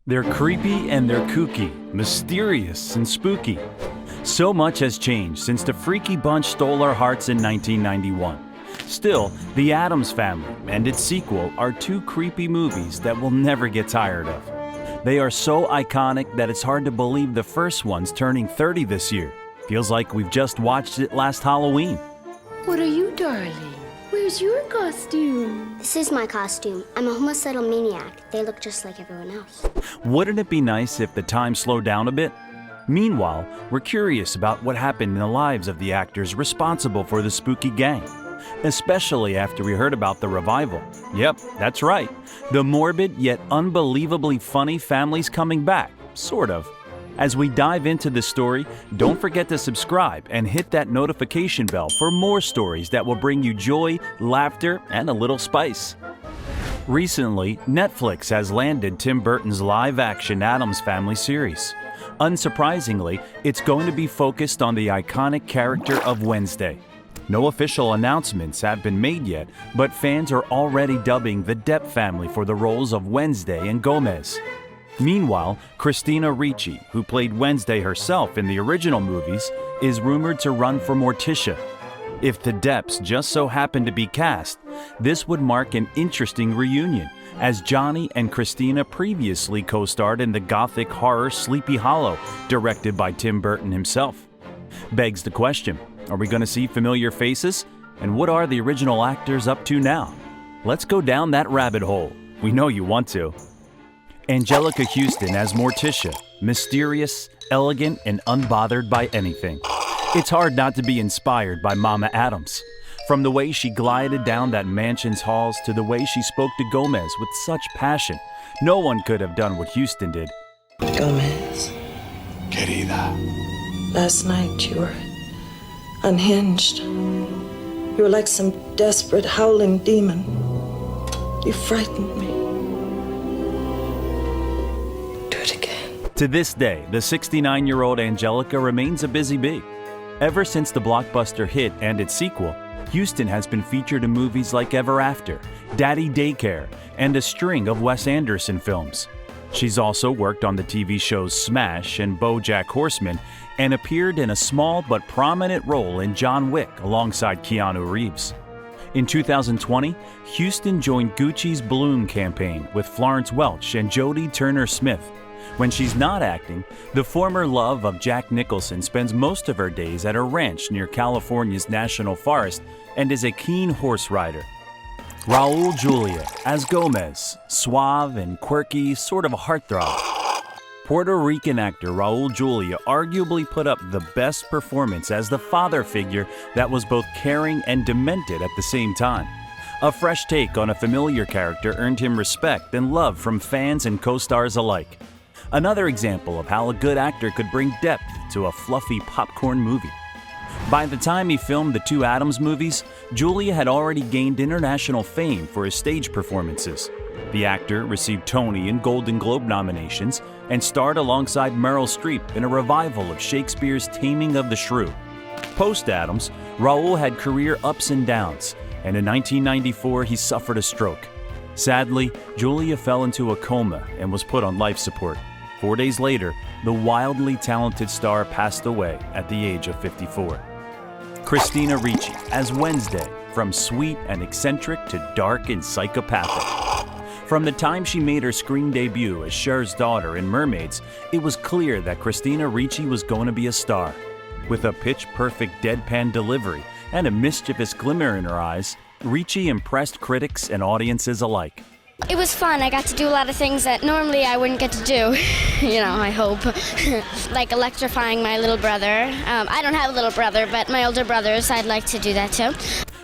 They're creepy and they're kooky, mysterious and spooky. So much has changed since the freaky bunch stole our hearts in 1991. Still, The Addams Family and its sequel are two creepy movies that we'll never get tired of. They are so iconic that it's hard to believe the first one's turning 30 this year. Feels like we've just watched it last Halloween. What are you, darling? Where's your costume? This is my costume. I'm a homicidal maniac. They look just like everyone else. Wouldn't it be nice if the time slowed down a bit? Meanwhile, we're curious about what happened in the lives of the actors responsible for the spooky gang, especially after we heard about the revival. Yep, that's right. The morbid yet unbelievably funny family's coming back, sort of. As we dive into the story, don't forget to subscribe and hit that notification bell for more stories that will bring you joy, laughter, and a little spice. Recently, Netflix has landed Tim Burton's live-action Addams Family series. Unsurprisingly, it's going to be focused on the iconic character of Wednesday. No official announcements have been made yet, but fans are already dubbing the Depp family for the roles of Wednesday and Gomez. Meanwhile, Christina Ricci, who played Wednesday herself in the original movies, is rumored to run for Morticia. If the Depps just so happen to be cast, this would mark an interesting reunion, as Johnny and Christina previously co-starred in the gothic horror Sleepy Hollow, directed by Tim Burton himself. Begs the question, are we going to see familiar faces? And what are the original actors up to now? Let's go down that rabbit hole. We know you want to. Anjelica Huston as Morticia, mysterious, elegant, and unbothered by anything. It's hard not to be inspired by Mama Addams. From the way she glided down that mansion's halls to the way she spoke to Gomez with such passion, no one could have done what Huston did. Gomez, Querida. last night you were unhinged. You were like some desperate, howling demon. You frightened me. Do it again. To this day, the 69-year-old Anjelica remains a busy bee. Ever since the blockbuster hit and its sequel, Huston has been featured in movies like Ever After, Daddy Daycare, and a string of Wes Anderson films. She's also worked on the TV shows Smash and BoJack Horseman and appeared in a small but prominent role in John Wick alongside Keanu Reeves. In 2020, Huston joined Gucci's Bloom campaign with Florence Welch and Jodie Turner-Smith. When she's not acting, the former love of Jack Nicholson spends most of her days at a ranch near California's National Forest and is a keen horse rider. Raul Julia as Gomez, suave and quirky, sort of a heartthrob. Puerto Rican actor Raul Julia arguably put up the best performance as the father figure that was both caring and demented at the same time. A fresh take on a familiar character earned him respect and love from fans and co-stars alike. Another example of how a good actor could bring depth to a fluffy popcorn movie. By the time he filmed the two Addams movies, Julia had already gained international fame for his stage performances. The actor received Tony and Golden Globe nominations and starred alongside Meryl Streep in a revival of Shakespeare's Taming of the Shrew. Post-Addams, Raul had career ups and downs, and in 1994 he suffered a stroke. Sadly, Julia fell into a coma and was put on life support. 4 days later, the wildly talented star passed away at the age of 54. Christina Ricci as Wednesday, from sweet and eccentric to dark and psychopathic. From the time she made her screen debut as Cher's daughter in Mermaids, it was clear that Christina Ricci was going to be a star. With a pitch-perfect deadpan delivery and a mischievous glimmer in her eyes, Ricci impressed critics and audiences alike. It was fun. I got to do a lot of things that normally I wouldn't get to do. I hope. Like electrifying my little brother. I don't have a little brother, but my older brothers, I'd like to do that too.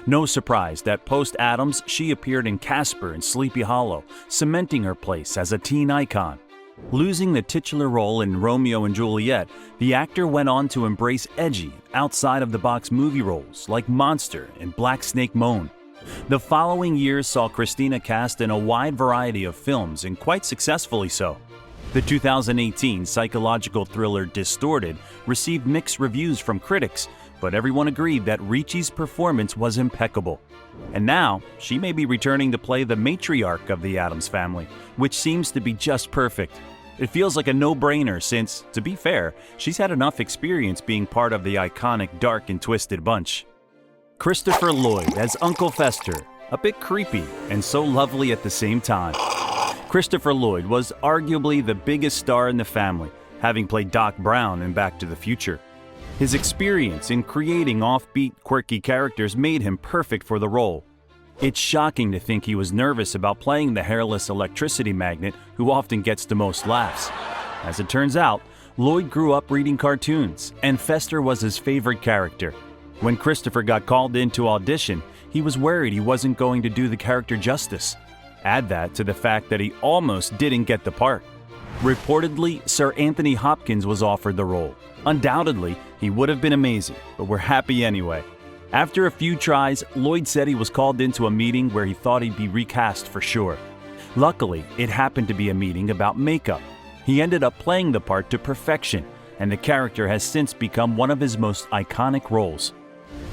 No surprise that post-Addams, she appeared in Casper and Sleepy Hollow, cementing her place as a teen icon. Losing the titular role in Romeo and Juliet, the actor went on to embrace edgy, outside-of-the-box movie roles like Monster and Black Snake Moan. The following years saw Christina cast in a wide variety of films, and quite successfully so. The 2018 psychological thriller Distorted received mixed reviews from critics, but everyone agreed that Ricci's performance was impeccable. And now, she may be returning to play the matriarch of the Addams Family, which seems to be just perfect. It feels like a no-brainer since, to be fair, she's had enough experience being part of the iconic dark and twisted bunch. Christopher Lloyd as Uncle Fester, a bit creepy and so lovely at the same time. Christopher Lloyd was arguably the biggest star in the family, having played Doc Brown in Back to the Future. His experience in creating offbeat, quirky characters made him perfect for the role. It's shocking to think he was nervous about playing the hairless electricity magnet who often gets the most laughs. As it turns out, Lloyd grew up reading cartoons, and Fester was his favorite character. When Christopher got called in to audition, he was worried he wasn't going to do the character justice. Add that to the fact that he almost didn't get the part. Reportedly, Sir Anthony Hopkins was offered the role. Undoubtedly, he would have been amazing, but we're happy anyway. After a few tries, Lloyd said he was called into a meeting where he thought he'd be recast for sure. Luckily, it happened to be a meeting about makeup. He ended up playing the part to perfection, and the character has since become one of his most iconic roles.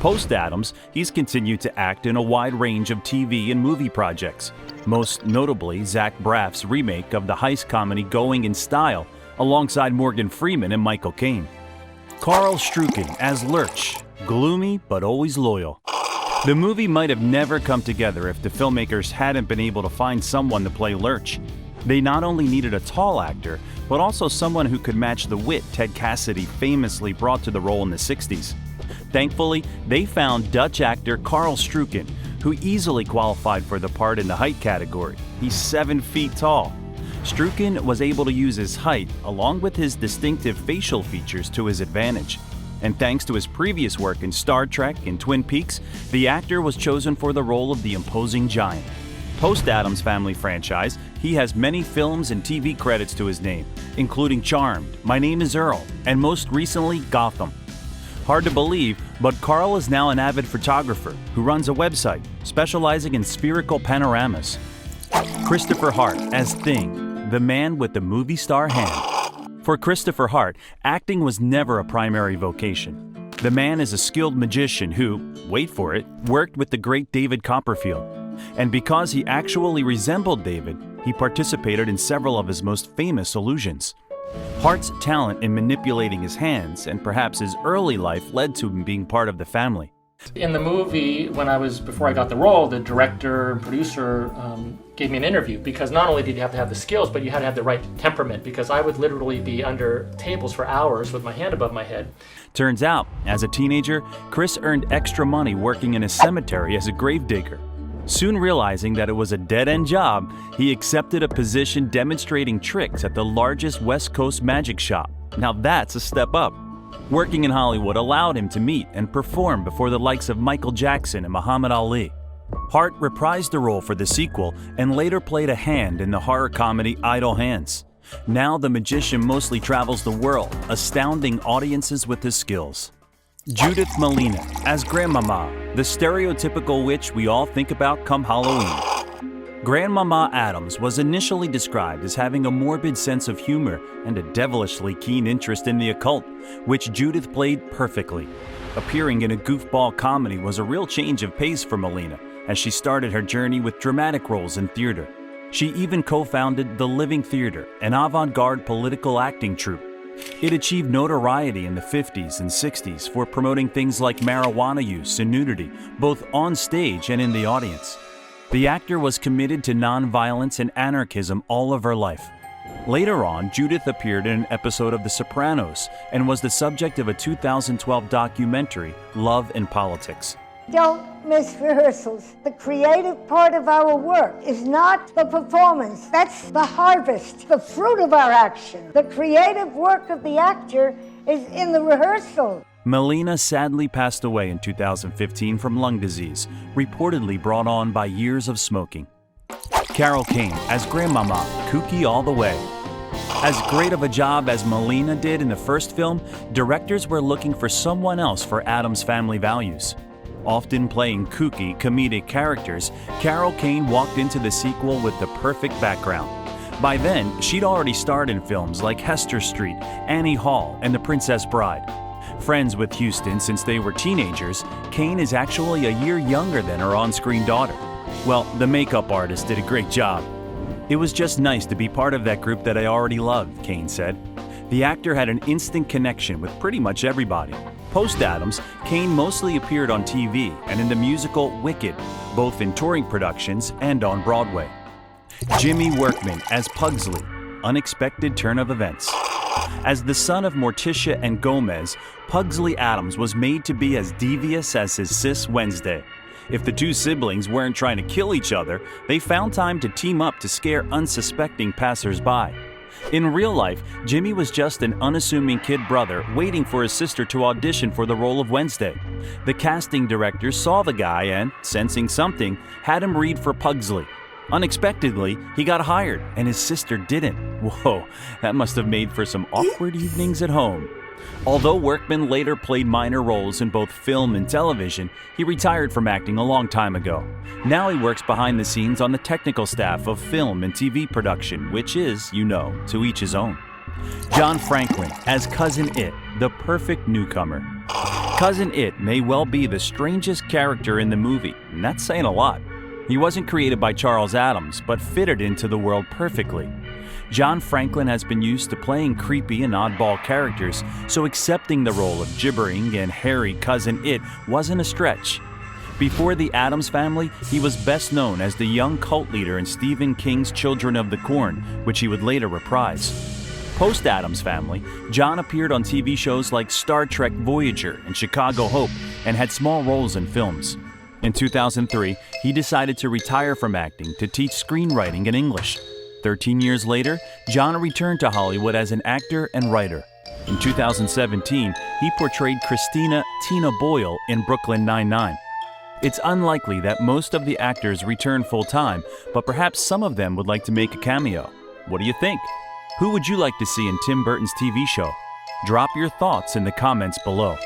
Post-Addams, he's continued to act in a wide range of TV and movie projects, most notably Zach Braff's remake of the heist comedy Going in Style, alongside Morgan Freeman and Michael Kane. Carl Strucken as Lurch, gloomy but always loyal. The movie might have never come together if the filmmakers hadn't been able to find someone to play Lurch. They not only needed a tall actor, but also someone who could match the wit Ted Cassidy famously brought to the role in the 60s. Thankfully, they found Dutch actor Carl Strucken, who easily qualified for the part in the height category. He's 7 feet tall. Strucken was able to use his height, along with his distinctive facial features, to his advantage. And thanks to his previous work in Star Trek and Twin Peaks, the actor was chosen for the role of the imposing giant. Post-Addams Family franchise, he has many films and TV credits to his name, including Charmed, My Name is Earl, and most recently, Gotham. Hard to believe, but Carl is now an avid photographer who runs a website specializing in spherical panoramas. Christopher Hart as Thing, the man with the movie star hand. For Christopher Hart, acting was never a primary vocation. The man is a skilled magician who, wait for it, worked with the great David Copperfield. And because he actually resembled David, he participated in several of his most famous illusions. Hart's talent in manipulating his hands and perhaps his early life led to him being part of the family. In the movie, before I got the role, the director and producer gave me an interview, because not only did you have to have the skills, but you had to have the right temperament, because I would literally be under tables for hours with my hand above my head. Turns out, as a teenager, Chris earned extra money working in a cemetery as a gravedigger. Soon realizing that it was a dead-end job, he accepted a position demonstrating tricks at the largest West Coast magic shop. Now that's a step up. Working in Hollywood allowed him to meet and perform before the likes of Michael Jackson and Muhammad Ali. Hart reprised the role for the sequel and later played a hand in the horror comedy Idle Hands. Now the magician mostly travels the world, astounding audiences with his skills. Judith Molina as Grandmama, the stereotypical witch we all think about come Halloween. Grandmama Addams was initially described as having a morbid sense of humor and a devilishly keen interest in the occult, which Judith played perfectly. Appearing in a goofball comedy was a real change of pace for Molina, as she started her journey with dramatic roles in theater. She even co-founded The Living Theater, an avant-garde political acting troupe. It achieved notoriety in the 50s and 60s for promoting things like marijuana use and nudity, both on stage and in the audience. The actor was committed to nonviolence and anarchism all of her life. Later on, Judith appeared in an episode of The Sopranos and was the subject of a 2012 documentary, Love and Politics. Don't miss rehearsals. The creative part of our work is not the performance. That's the harvest, the fruit of our action. The creative work of the actor is in the rehearsal. Molina sadly passed away in 2015 from lung disease, reportedly brought on by years of smoking. Carol Kane as Grandmama, kooky all the way. As great of a job as Molina did in the first film, directors were looking for someone else for Addams Family values. Often playing kooky, comedic characters, Carol Kane walked into the sequel with the perfect background. By then, she'd already starred in films like Hester Street, Annie Hall, and The Princess Bride. Friends with Huston since they were teenagers, Kane is actually a year younger than her on-screen daughter. Well, the makeup artist did a great job. "It was just nice to be part of that group that I already loved," Kane said. The actor had an instant connection with pretty much everybody. Post-Addams, Kane mostly appeared on TV and in the musical Wicked, both in touring productions and on Broadway. Jimmy Workman as Pugsley, unexpected turn of events. As the son of Morticia and Gomez, Pugsley Addams was made to be as devious as his sis Wednesday. If the two siblings weren't trying to kill each other, they found time to team up to scare unsuspecting passers-by. In real life, Jimmy was just an unassuming kid brother waiting for his sister to audition for the role of Wednesday. The casting director saw the guy and, sensing something, had him read for Pugsley. Unexpectedly, he got hired, and his sister didn't. Whoa, that must have made for some awkward evenings at home. Although Workman later played minor roles in both film and television, he retired from acting a long time ago. Now he works behind the scenes on the technical staff of film and TV production, which is, you know, to each his own. John Franklin as Cousin It, the perfect newcomer. Cousin It may well be the strangest character in the movie, and that's saying a lot. He wasn't created by Charles Addams, but fitted into the world perfectly. John Franklin has been used to playing creepy and oddball characters, so accepting the role of gibbering and hairy Cousin It wasn't a stretch. Before the Addams Family, he was best known as the young cult leader in Stephen King's Children of the Corn, which he would later reprise. Post-Addams Family, John appeared on TV shows like Star Trek Voyager and Chicago Hope and had small roles in films. In 2003, he decided to retire from acting to teach screenwriting in English. 13 years later, John returned to Hollywood as an actor and writer. In 2017, he portrayed Christina "Tina" Boyle in Brooklyn Nine-Nine. It's unlikely that most of the actors return full-time, but perhaps some of them would like to make a cameo. What do you think? Who would you like to see in Tim Burton's TV show? Drop your thoughts in the comments below.